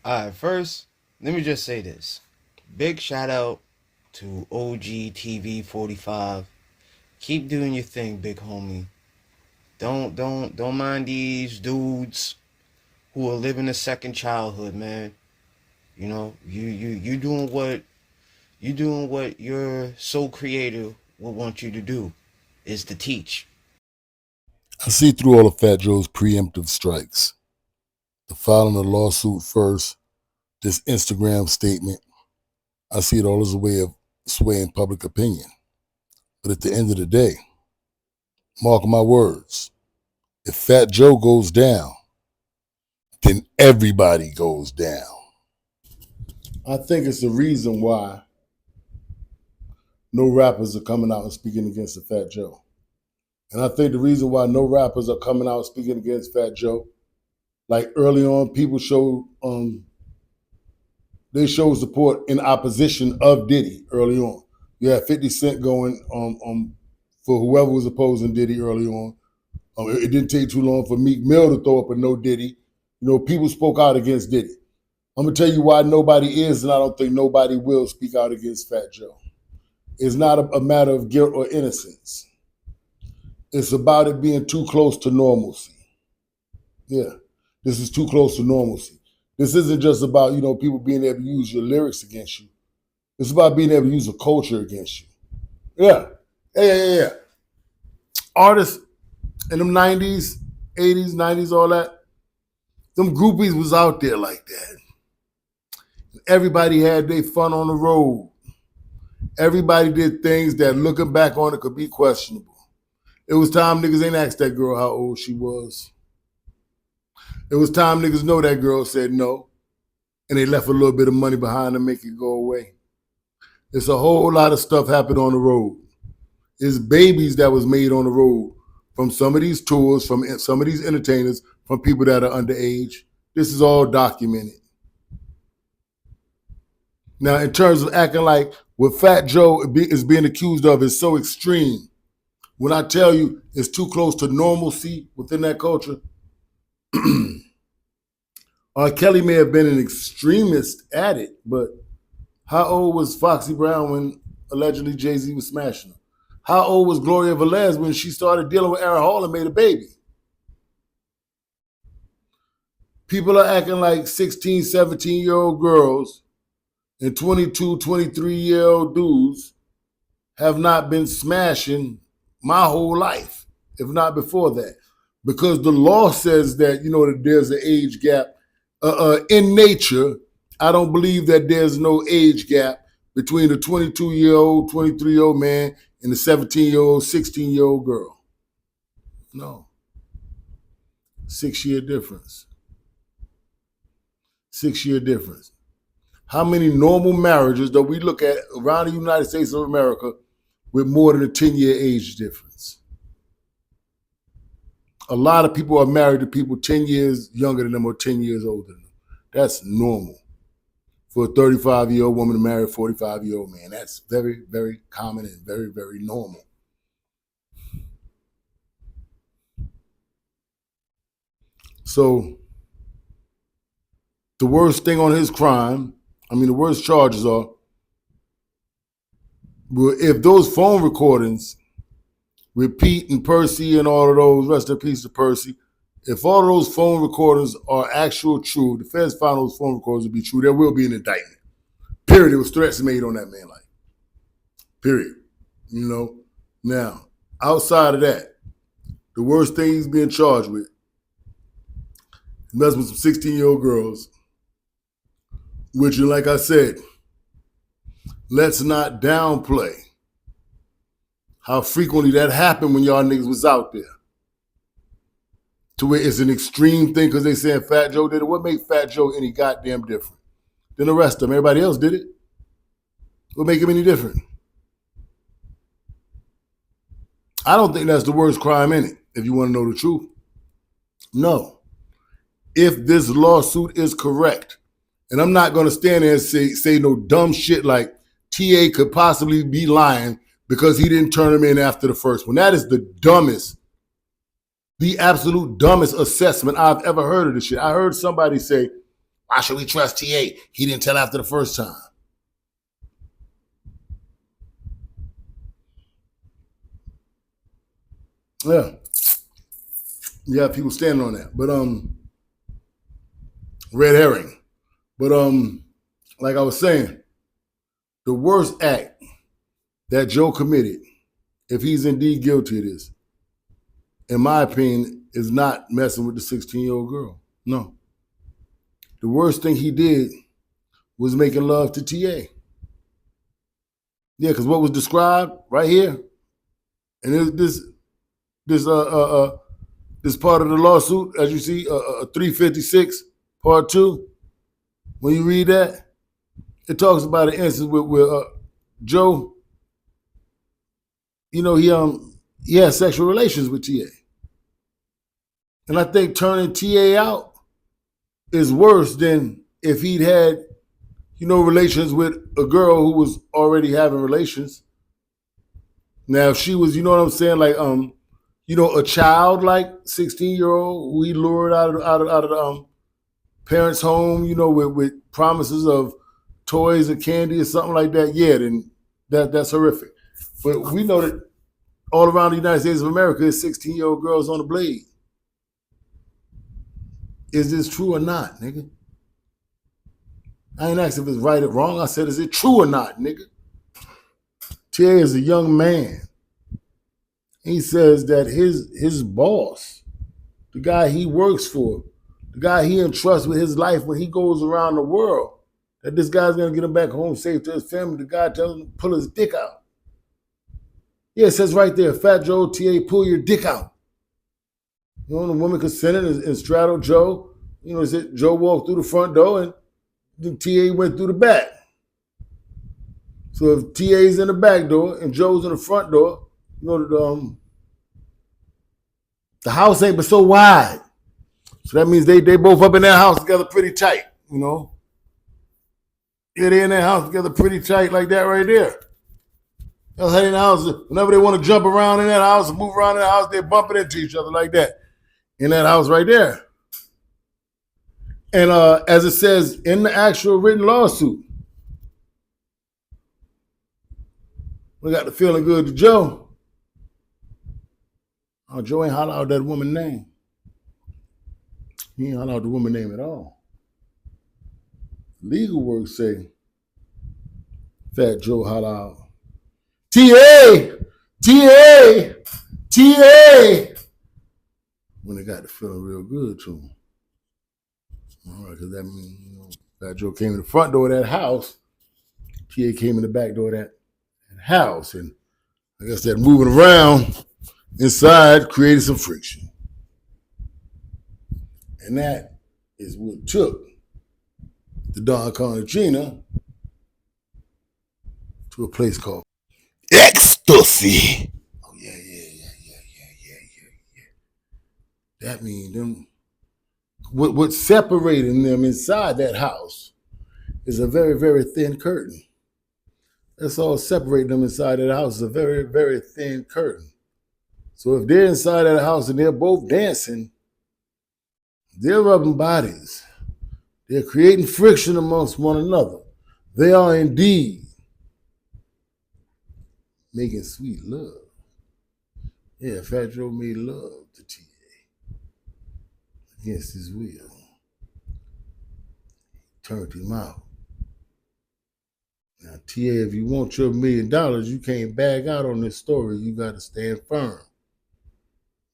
Alright, first, let me just say this. Big shout out to OG TV 45. Keep doing your thing, big homie. Don't mind these dudes who are living a second childhood, man. You doing what your soul creator would want you to do is to teach. I see through all of Fat Joe's preemptive strikes. The filing a lawsuit first, this Instagram statement. I see it all as a way of swaying public opinion. But at the end of the day, mark my words, if Fat Joe goes down, then everybody goes down. I think it's the reason why no rappers are coming out and speaking against the Fat Joe. And I think the reason why no rappers are coming out speaking against Fat Joe, like early on, people showed they showed support in opposition of Diddy early on. You had 50 Cent going for whoever was opposing Diddy early on. It didn't take too long for Meek Mill to throw up a no Diddy. People spoke out against Diddy. I'm gonna tell you why nobody is, and I don't think nobody will speak out against Fat Joe. It's not a matter of guilt or innocence. It's about it being too close to normalcy. Yeah, this is too close to normalcy. This isn't just about, people being able to use your lyrics against you. It's about being able to use a culture against you. Yeah. Yeah. Artists in them 90s, 80s, 90s, all that, them groupies was out there like that. Everybody had their fun on the road. Everybody did things that looking back on it could be questionable. It was time niggas ain't asked that girl how old she was. It was time niggas know that girl said no, and they left a little bit of money behind to make it go away. It's a whole lot of stuff happened on the road. It's babies that was made on the road from some of these tours, from some of these entertainers, from people that are underage. This is all documented. Now, in terms of acting like what Fat Joe is being accused of is so extreme, when I tell you it's too close to normalcy within that culture, R. Kelly may have been an extremist at it, but how old was Foxy Brown when allegedly Jay-Z was smashing her? How old was Gloria Velez when she started dealing with Aaron Hall and made a baby? People are acting like 16, 17-year-old girls and 22, 23-year-old dudes have not been smashing my whole life, if not before that. Because the law says that, that there's an age gap. In nature, I don't believe that there's no age gap between a 22-year-old, 23-year-old man and a 17-year-old, 16-year-old girl. No. 6-year difference. 6-year difference. How many normal marriages do we look at around the United States of America with more than a 10-year age difference? A lot of people are married to people 10 years younger than them or 10 years older than them. That's normal for a 35-year-old woman to marry a 45-year-old man. That's very, very common and very, very normal. So the worst thing on his crime, the worst charges are, if those phone recordings with Pete and Percy and all of those, rest in peace to Percy, if all of those phone recordings are actual true, the feds found those phone recordings to be true, there will be an indictment. Period. There was threats made on that man life. Period. Now, outside of that, the worst thing he's being charged with, messing with some 16-year-old girls, which, like I said, let's not downplay how frequently that happened when y'all niggas was out there. To where it's an extreme thing because they saying Fat Joe did it. What made Fat Joe any goddamn different than the rest of them? Everybody else did it. What make him any different? I don't think that's the worst crime in it, if you want to know the truth. No. If this lawsuit is correct, and I'm not going to stand there and say no dumb shit like TA could possibly be lying because he didn't turn him in after the first one. That is the absolute dumbest assessment I've ever heard of this shit. I heard somebody say, Why should we trust TA? He didn't tell after the first time. Yeah. You have people standing on that. But red herring. But like I was saying, the worst act that Joe committed, if he's indeed guilty of this, in my opinion, is not messing with the 16-year-old girl. No. The worst thing he did was making love to TA. Yeah, because what was described right here, and this part of the lawsuit, as you see, 356 part 2. When you read that, it talks about an instance with Joe. You know, he had sexual relations with TA, and I think turning TA out is worse than if he'd had, relations with a girl who was already having relations. Now, if she was, you know what I'm saying, like, a child, like 16-year-old, who he lured out of the parents' home, with promises of toys or candy or something like that, yeah, then that's horrific. But we know that all around the United States of America, there's 16-year-old girls on the blade. Is this true or not, nigga? I ain't asked if it's right or wrong. I said, is it true or not, nigga? TA is a young man. He says that his boss, the guy he works for, the guy he entrusts with his life when he goes around the world, that this guy's going to get him back home safe to his family. The guy tells him to pull his dick out. Yeah, it says right there, Fat Joe, TA, pull your dick out. The woman consented and straddled Joe. Joe walked through the front door and then TA went through the back. So if TA's in the back door and Joe's in the front door, the house ain't but so wide. So that means they both up in that house together pretty tight, Yeah, they're in that house together pretty tight like that right there. That's how in the house, whenever they want to jump around in that house and move around in that house, they're bumping into each other like that. In that house right there. And as it says in the actual written lawsuit, we got the feeling good to Joe. Oh, Joe ain't holler out that woman's name. He ain't holler out the woman's name at all. Legal work say Fat Joe holler out, TA, TA, TA, when they got the feeling real good to him. All right, because that means, Fat Joe came in the front door of that house, TA came in the back door of that house, and I guess that moving around inside created some friction. And that is what took the Don Carnagina to a place called Ecstasy. Oh, yeah. That means them. What's separating them inside that house is a very, very thin curtain. That's all separating them inside that house is a very, very thin curtain. So if they're inside that house and they're both dancing, they're rubbing bodies. They're creating friction amongst one another. They are indeed making sweet love. Yeah, Fat Joe made love to TA against his will. Turned him out. Now, TA, if you want your $1 million, you can't bag out on this story. You got to stand firm.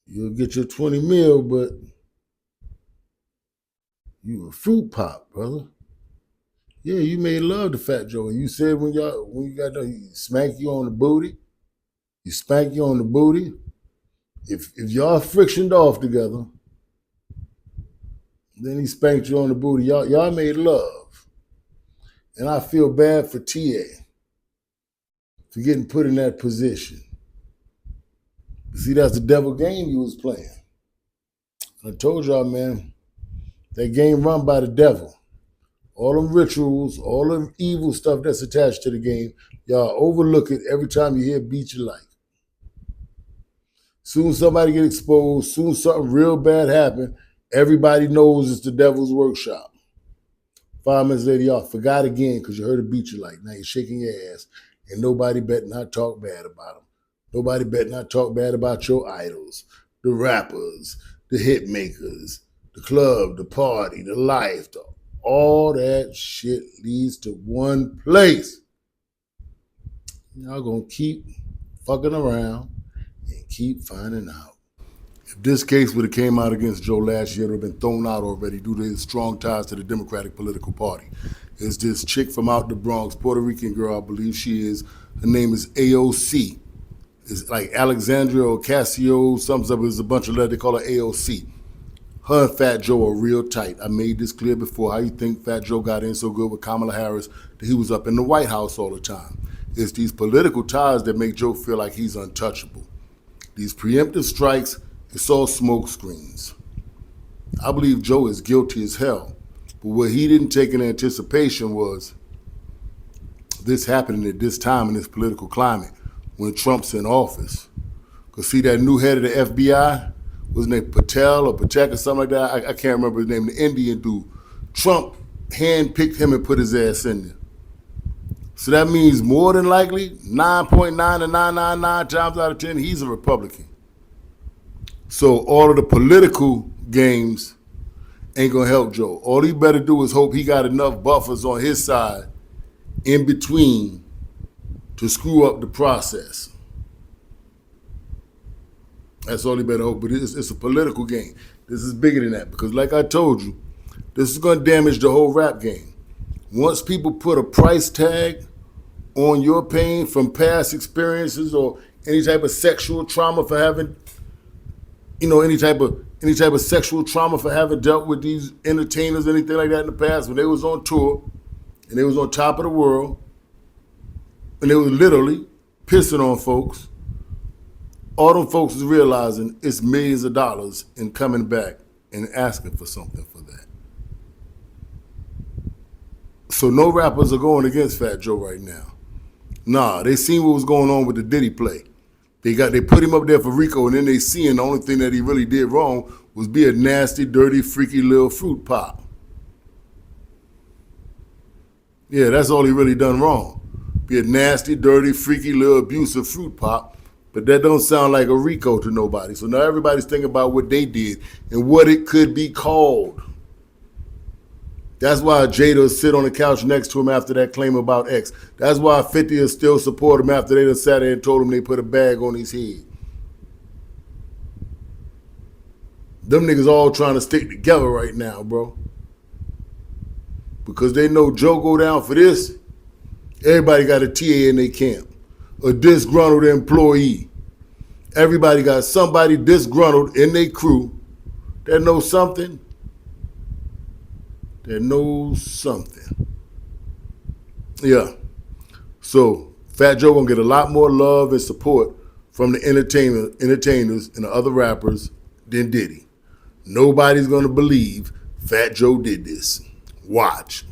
You'll get your 20 mil, but you a fruit pop, brother. Yeah, you made love to Fat Joe. And you said when you got done, he smacked you on the booty. He spanked you on the booty. If y'all frictioned off together, then he spanked you on the booty. Y'all made love. And I feel bad for TA for getting put in that position. See, that's the devil game you was playing. I told y'all, man, that game run by the devil. All them rituals, all them evil stuff that's attached to the game, y'all overlook it every time you hear beat your life. Soon somebody get exposed, soon something real bad happen, everybody knows it's the devil's workshop. 5 minutes later, y'all forgot again because you heard a beat you like. Now you're shaking your ass, and nobody better not talk bad about them. Nobody better not talk bad about your idols, the rappers, the hit makers, the club, the party, the life. All that shit leads to one place. Y'all gonna keep fucking around and keep finding out. If this case would have came out against Joe last year, it would have been thrown out already due to his strong ties to the Democratic political party. It's this chick from out the Bronx, Puerto Rican girl, I believe she is. Her name is AOC. It's like Alexandria Ocasio, something. There's a bunch of letters. They call her AOC. Her and Fat Joe are real tight. I made this clear before. How you think Fat Joe got in so good with Kamala Harris that he was up in the White House all the time? It's these political ties that make Joe feel like he's untouchable. These preemptive strikes, it's all smoke screens. I believe Joe is guilty as hell. But what he didn't take in anticipation was this happening at this time in this political climate when Trump's in office. Because see that new head of the FBI, wasn't it Patel or Patek or something like that? I can't remember his name, the Indian dude. Trump handpicked him and put his ass in there. So that means more than likely, 9.99999 times out of 10, he's a Republican. So all of the political games ain't gonna help Joe. All he better do is hope he got enough buffers on his side in between to screw up the process. That's all he better hope. But it's a political game. This is bigger than that because like I told you, this is gonna damage the whole rap game. Once people put a price tag on your pain from past experiences or any type of sexual trauma for having, any type of sexual trauma for having dealt with these entertainers, anything like that in the past, when they was on tour and they was on top of the world and they was literally pissing on folks, all them folks is realizing it's millions of dollars and coming back and asking for something for that. So no rappers are going against Fat Joe right now. Nah, they seen what was going on with the Diddy play. They put him up there for RICO, and then they seen the only thing that he really did wrong was be a nasty, dirty, freaky little fruit pop. Yeah, that's all he really done wrong. Be a nasty, dirty, freaky little abusive fruit pop, but that don't sound like a RICO to nobody. So now everybody's thinking about what they did and what it could be called. That's why Jada will sit on the couch next to him after that claim about X. That's why 50 will still support him after they done sat there and told him they put a bag on his head. Them niggas all trying to stick together right now, bro. Because they know Joe go down for this, everybody got a TA in their camp. A disgruntled employee. Everybody got somebody disgruntled in their crew that knows something. Yeah. So Fat Joe gonna get a lot more love and support from the entertainers and the other rappers than Diddy. Nobody's gonna believe Fat Joe did this. Watch.